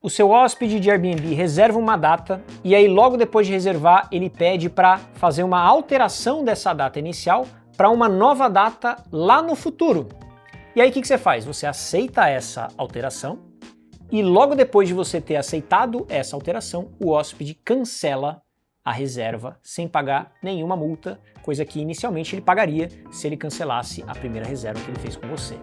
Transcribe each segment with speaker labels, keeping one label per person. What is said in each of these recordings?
Speaker 1: o seu hóspede de Airbnb reserva uma data e aí logo depois de reservar ele pede para fazer uma alteração dessa data inicial para uma nova data lá no futuro. E aí o que você faz? Você aceita essa alteração e logo depois de você ter aceitado essa alteração, o hóspede cancela a reserva sem pagar nenhuma multa, coisa que inicialmente ele pagaria se ele cancelasse a primeira reserva que ele fez com você.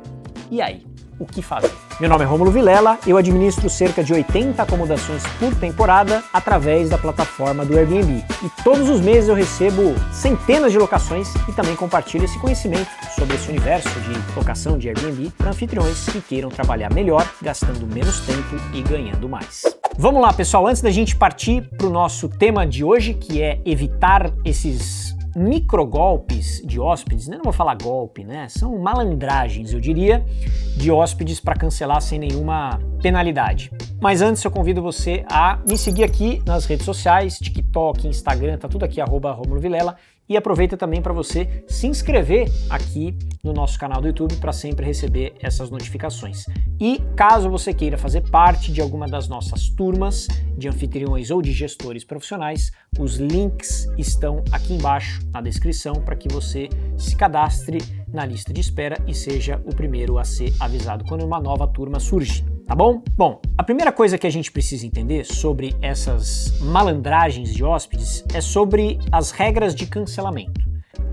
Speaker 1: E aí, o que fazer? Meu nome é Rômulo Vilela, eu administro cerca de 80 acomodações por temporada através da plataforma do Airbnb. E todos os meses eu recebo centenas de locações e também compartilho esse conhecimento sobre esse universo de locação de Airbnb para anfitriões que queiram trabalhar melhor, gastando menos tempo e ganhando mais. Vamos lá, pessoal, antes da gente partir para o nosso tema de hoje, que é evitar esses microgolpes de hóspedes, não vou falar golpe, né? São malandragens, eu diria, de hóspedes para cancelar sem nenhuma penalidade. Mas antes eu convido você a me seguir aqui nas redes sociais, TikTok, Instagram, tá tudo aqui, @Rômulo Vilela. E aproveita também para você se inscrever aqui no nosso canal do YouTube para sempre receber essas notificações. E caso você queira fazer parte de alguma das nossas turmas de anfitriões ou de gestores profissionais, os links estão aqui embaixo na descrição para que você se cadastre na lista de espera e seja o primeiro a ser avisado quando uma nova turma surge. Tá bom? Bom, a primeira coisa que a gente precisa entender sobre essas malandragens de hóspedes é sobre as regras de cancelamento.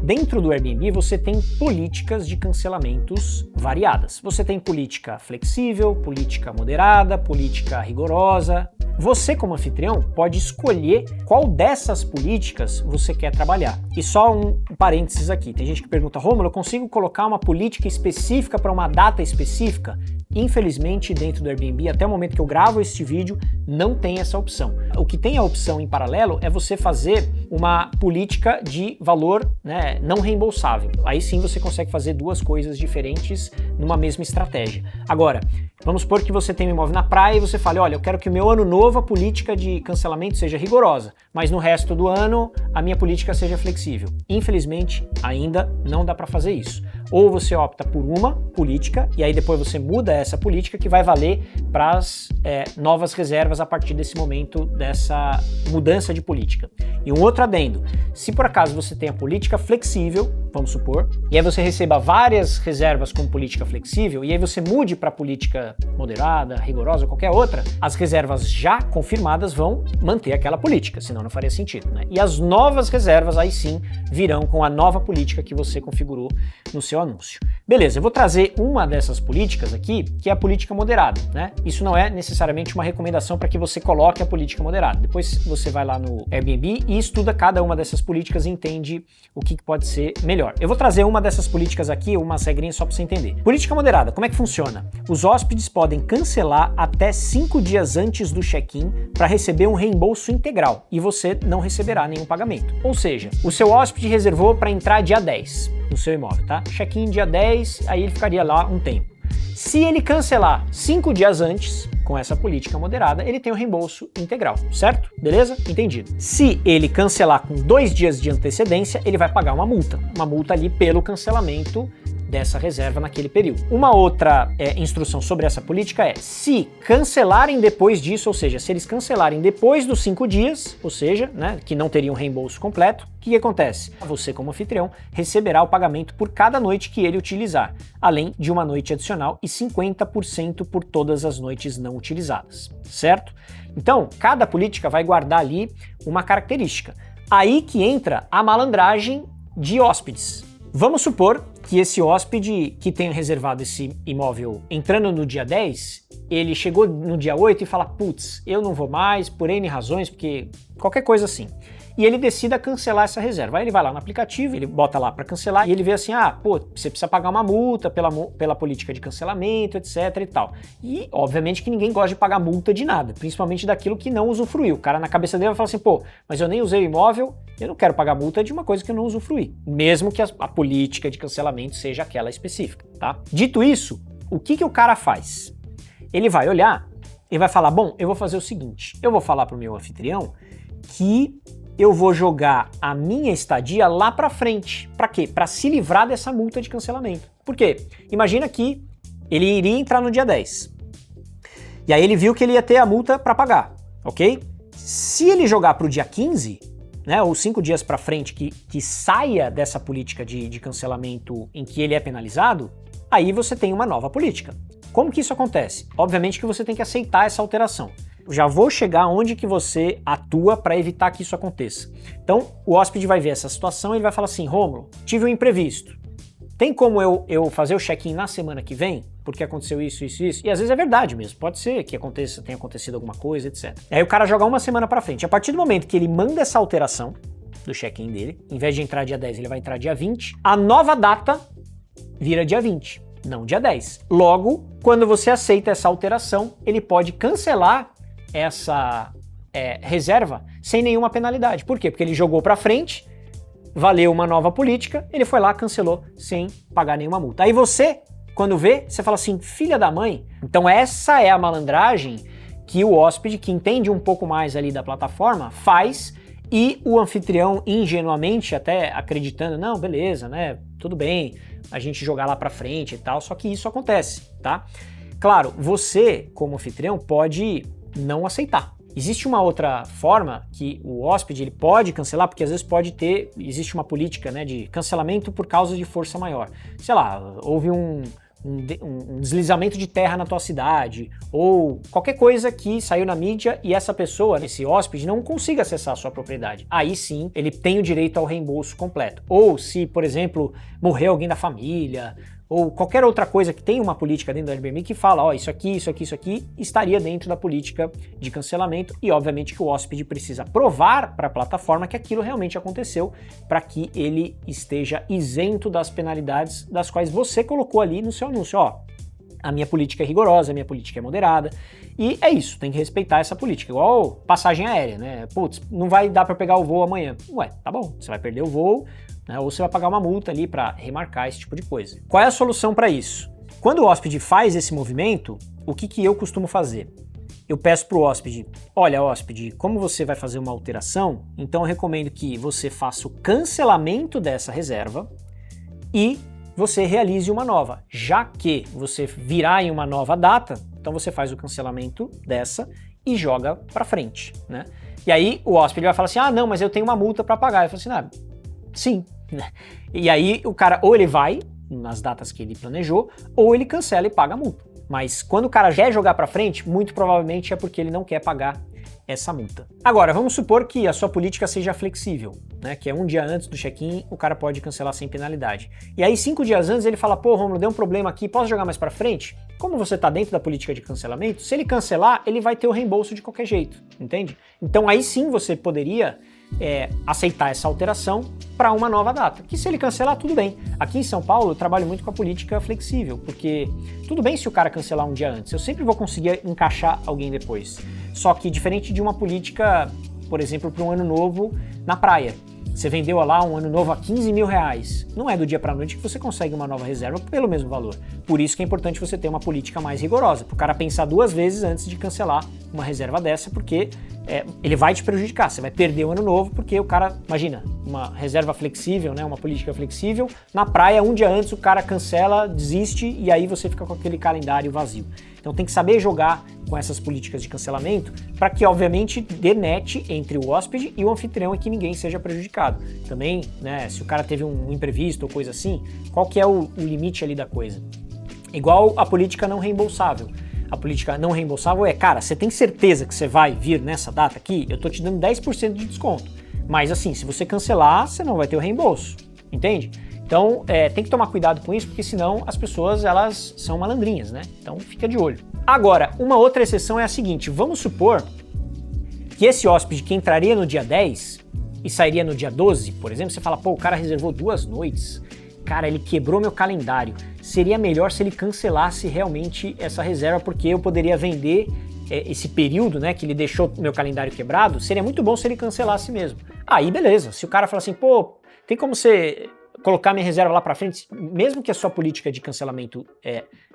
Speaker 1: Dentro do Airbnb você tem políticas de cancelamentos variadas. Você tem política flexível, política moderada, política rigorosa. Você, como anfitrião, pode escolher qual dessas políticas você quer trabalhar. E só um parênteses aqui, tem gente que pergunta, Rômulo, eu consigo colocar uma política específica para uma data específica? Infelizmente, dentro do Airbnb, até o momento que eu gravo este vídeo, não tem essa opção. O que tem a opção em paralelo é você fazer uma política de valor, né, não reembolsável. Aí sim você consegue fazer duas coisas diferentes numa mesma estratégia. Agora, vamos supor que você tem um imóvel na praia e você fala, olha, eu quero que o meu ano novo a política de cancelamento seja rigorosa, mas no resto do ano a minha política seja flexível. Infelizmente, ainda não dá para fazer isso. Ou você opta por uma política e aí depois você muda essa política que vai valer para as novas reservas a partir desse momento dessa mudança de política. E um outro adendo, se por acaso você tem a política flexível, vamos supor, e aí você receba várias reservas com política flexível e aí você mude para política moderada, rigorosa, qualquer outra, as reservas já confirmadas vão manter aquela política, senão não faria sentido, né? E as novas reservas aí sim virão com a nova política que você configurou no seu anúncio. Beleza, eu vou trazer uma dessas políticas aqui, que é a política moderada, né? Isso não é necessariamente uma recomendação para que você coloque a política moderada. Depois você vai lá no Airbnb e estuda cada uma dessas políticas e entende o que pode ser melhor. Eu vou trazer uma dessas políticas aqui, umas regrinhas só para você entender. Política moderada, como é que funciona? Os hóspedes podem cancelar até 5 dias antes do check-in para receber um reembolso integral e você não receberá nenhum pagamento. Ou seja, o seu hóspede reservou para entrar dia 10 no seu imóvel, tá? Check-in dia 10, aí ele ficaria lá um tempo. Se ele cancelar 5 dias antes, com essa política moderada, ele tem o reembolso integral, certo? Beleza? Entendido. Se ele cancelar com 2 dias de antecedência, ele vai pagar uma multa ali pelo cancelamento dessa reserva naquele período. Uma outra instrução sobre essa política é, se cancelarem depois disso, ou seja, se eles cancelarem depois dos 5 dias, ou seja, né, que não teriam reembolso completo, o que acontece? Você, como anfitrião, receberá o pagamento por cada noite que ele utilizar, além de uma noite adicional e 50% por todas as noites não utilizadas, certo? Então, cada política vai guardar ali uma característica. Aí que entra a malandragem de hóspedes. Vamos supor que esse hóspede que tenha reservado esse imóvel entrando no dia 10, ele chegou no dia 8 e fala, putz, eu não vou mais por N razões, porque qualquer coisa assim. E ele decida cancelar essa reserva. Aí ele vai lá no aplicativo, ele bota lá para cancelar e ele vê assim, você precisa pagar uma multa pela política de cancelamento, etc e tal. E obviamente que ninguém gosta de pagar multa de nada, principalmente daquilo que não usufruiu. O cara na cabeça dele vai falar assim, mas eu nem usei o imóvel, eu não quero pagar multa de uma coisa que eu não usufruí, mesmo que a política de cancelamento seja aquela específica, tá? Dito isso, o que o cara faz? Ele vai olhar e vai falar, bom, eu vou fazer o seguinte, eu vou falar pro meu anfitrião que eu vou jogar a minha estadia lá para frente. Para quê? Para se livrar dessa multa de cancelamento. Por quê? Imagina que ele iria entrar no dia 10. E aí ele viu que ele ia ter a multa para pagar, ok? Se ele jogar para o dia 15, né, ou 5 dias para frente, que saia dessa política de cancelamento em que ele é penalizado, aí você tem uma nova política. Como que isso acontece? Obviamente que você tem que aceitar essa alteração. Eu já vou chegar onde que você atua para evitar que isso aconteça. Então, o hóspede vai ver essa situação e ele vai falar assim, Rômulo, tive um imprevisto. Tem como eu fazer o check-in na semana que vem? Porque aconteceu isso. E às vezes é verdade mesmo. Pode ser que tenha acontecido alguma coisa, etc. Aí o cara joga uma semana para frente. A partir do momento que ele manda essa alteração do check-in dele, em vez de entrar dia 10, ele vai entrar dia 20, a nova data vira dia 20, não dia 10. Logo, quando você aceita essa alteração, ele pode cancelar essa reserva sem nenhuma penalidade. Por quê? Porque ele jogou para frente, valeu uma nova política, ele foi lá, cancelou sem pagar nenhuma multa. Aí você, quando vê, você fala assim, filha da mãe. Então essa é a malandragem que o hóspede, que entende um pouco mais ali da plataforma, faz, e o anfitrião ingenuamente até acreditando, não, beleza, né, tudo bem, a gente jogar lá pra frente e tal, só que isso acontece, tá? Claro, você, como anfitrião, pode não aceitar. Existe uma outra forma que o hóspede ele pode cancelar, porque às vezes existe uma política, né, de cancelamento por causa de força maior. Sei lá, houve um deslizamento de terra na tua cidade, ou qualquer coisa que saiu na mídia e essa pessoa, esse hóspede, não consiga acessar a sua propriedade. Aí sim, ele tem o direito ao reembolso completo. Ou se, por exemplo, morreu alguém da família, ou qualquer outra coisa que tem uma política dentro do Airbnb que fala, ó, isso aqui estaria dentro da política de cancelamento, e obviamente que o hóspede precisa provar para a plataforma que aquilo realmente aconteceu para que ele esteja isento das penalidades das quais você colocou ali no seu anúncio, ó. A minha política é rigorosa, a minha política é moderada, e é isso, tem que respeitar essa política, igual passagem aérea, né? Putz, não vai dar para pegar o voo amanhã. Ué, tá bom, você vai perder o voo, né? Ou você vai pagar uma multa ali para remarcar esse tipo de coisa. Qual é a solução para isso? Quando o hóspede faz esse movimento, o que eu costumo fazer? Eu peço para o hóspede, olha hóspede, como você vai fazer uma alteração, então eu recomendo que você faça o cancelamento dessa reserva e você realize uma nova. Já que você virá em uma nova data, então você faz o cancelamento dessa e joga para frente, né? E aí o hóspede vai falar assim, ah não, mas eu tenho uma multa para pagar. Eu falo assim, ah, sim. E aí o cara ou ele vai nas datas que ele planejou, ou ele cancela e paga a multa. Mas quando o cara quer jogar para frente, muito provavelmente é porque ele não quer pagar essa multa. Agora, vamos supor que a sua política seja flexível, né? Que é um dia antes do check-in, o cara pode cancelar sem penalidade. E aí 5 dias antes ele fala, pô, Rômulo, deu um problema aqui, posso jogar mais para frente? Como você está dentro da política de cancelamento, se ele cancelar, ele vai ter o reembolso de qualquer jeito, entende? Então aí sim você poderia aceitar essa alteração para uma nova data, que se ele cancelar, tudo bem. Aqui em São Paulo eu trabalho muito com a política flexível, porque tudo bem se o cara cancelar um dia antes, eu sempre vou conseguir encaixar alguém depois. Só que diferente de uma política, por exemplo, para um ano novo na praia. Você vendeu lá um ano novo a 15 mil reais. Não é do dia para a noite que você consegue uma nova reserva pelo mesmo valor. Por isso que é importante você ter uma política mais rigorosa, para o cara pensar 2 vezes antes de cancelar uma reserva dessa, porque ele vai te prejudicar. Você vai perder o ano novo porque o cara, imagina, uma reserva flexível, né, uma política flexível, na praia um dia antes o cara cancela, desiste e aí você fica com aquele calendário vazio. Então tem que saber jogar com essas políticas de cancelamento para que, obviamente, dê net entre o hóspede e o anfitrião e que ninguém seja prejudicado. Também, né, se o cara teve um imprevisto ou coisa assim, qual que é o limite ali da coisa? Igual a política não reembolsável. A política não reembolsável é, cara, você tem certeza que você vai vir nessa data aqui? Eu tô te dando 10% de desconto. Mas assim, se você cancelar, você não vai ter o reembolso, entende? Então, tem que tomar cuidado com isso, porque senão as pessoas, elas são malandrinhas, né? Então, fica de olho. Agora, uma outra exceção é a seguinte, vamos supor que esse hóspede que entraria no dia 10 e sairia no dia 12, por exemplo, você fala, pô, o cara reservou 2 noites, cara, ele quebrou meu calendário. Seria melhor se ele cancelasse realmente essa reserva, porque eu poderia vender esse período, né, que ele deixou meu calendário quebrado, seria muito bom se ele cancelasse mesmo. Aí, beleza, se o cara falar assim, pô, tem como você colocar minha reserva lá para frente, mesmo que a sua política de cancelamento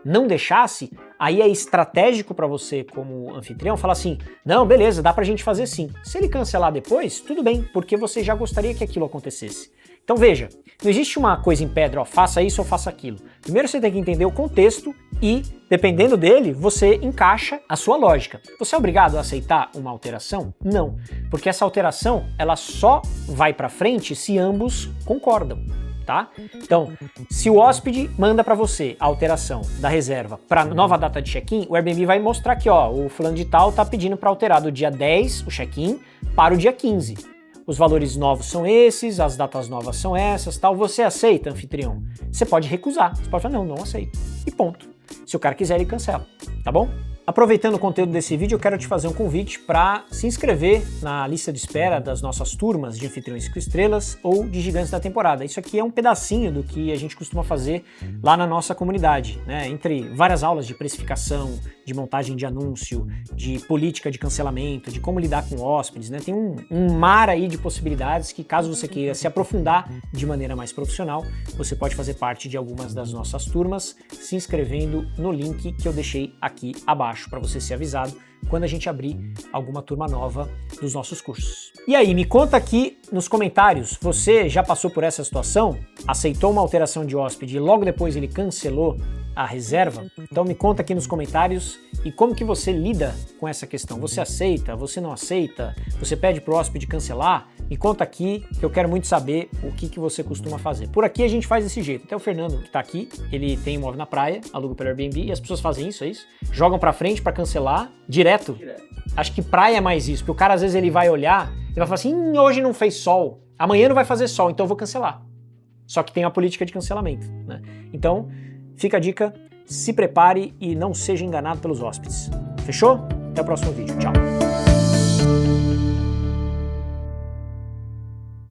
Speaker 1: não deixasse, aí é estratégico para você como anfitrião falar assim, não, beleza, dá pra gente fazer sim. Se ele cancelar depois, tudo bem, porque você já gostaria que aquilo acontecesse. Então veja, não existe uma coisa em pedra, ó, faça isso ou faça aquilo. Primeiro você tem que entender o contexto e, dependendo dele, você encaixa a sua lógica. Você é obrigado a aceitar uma alteração? Não, porque essa alteração ela só vai para frente se ambos concordam. Tá? Então, se o hóspede manda para você a alteração da reserva para nova data de check-in, o Airbnb vai mostrar que ó, o fulano de tal tá pedindo para alterar do dia 10 o check-in para o dia 15. Os valores novos são esses, as datas novas são essas, tal. Você aceita, anfitrião? Você pode recusar. Você pode falar, não aceito. E ponto. Se o cara quiser, ele cancela, tá bom? Aproveitando o conteúdo desse vídeo, eu quero te fazer um convite para se inscrever na lista de espera das nossas turmas de anfitriões 5 estrelas ou de gigantes da temporada. Isso aqui é um pedacinho do que a gente costuma fazer lá na nossa comunidade, né? Entre várias aulas de precificação, de montagem de anúncio, de política de cancelamento, de como lidar com hóspedes, né? Tem um mar aí de possibilidades que, caso você queira se aprofundar de maneira mais profissional, você pode fazer parte de algumas das nossas turmas se inscrevendo no link que eu deixei aqui abaixo, para você ser avisado quando a gente abrir alguma turma nova dos nossos cursos. E aí, me conta aqui nos comentários, você já passou por essa situação? Aceitou uma alteração de hóspede e logo depois ele cancelou a reserva? Então me conta aqui nos comentários e como que você lida com essa questão. Você aceita? Você não aceita? Você pede para o hóspede cancelar? Me conta aqui que eu quero muito saber o que você costuma fazer. Por aqui a gente faz desse jeito. Até o Fernando que está aqui, ele tem imóvel na praia, aluga pelo Airbnb e as pessoas fazem isso, é isso? Jogam para frente para cancelar direto. Acho que praia é mais isso, porque o cara às vezes ele vai olhar e vai falar assim, hoje não fez sol, amanhã não vai fazer sol, então eu vou cancelar. Só que tem a política de cancelamento, né? Então, fica a dica, se prepare e não seja enganado pelos hóspedes. Fechou? Até o próximo vídeo. Tchau.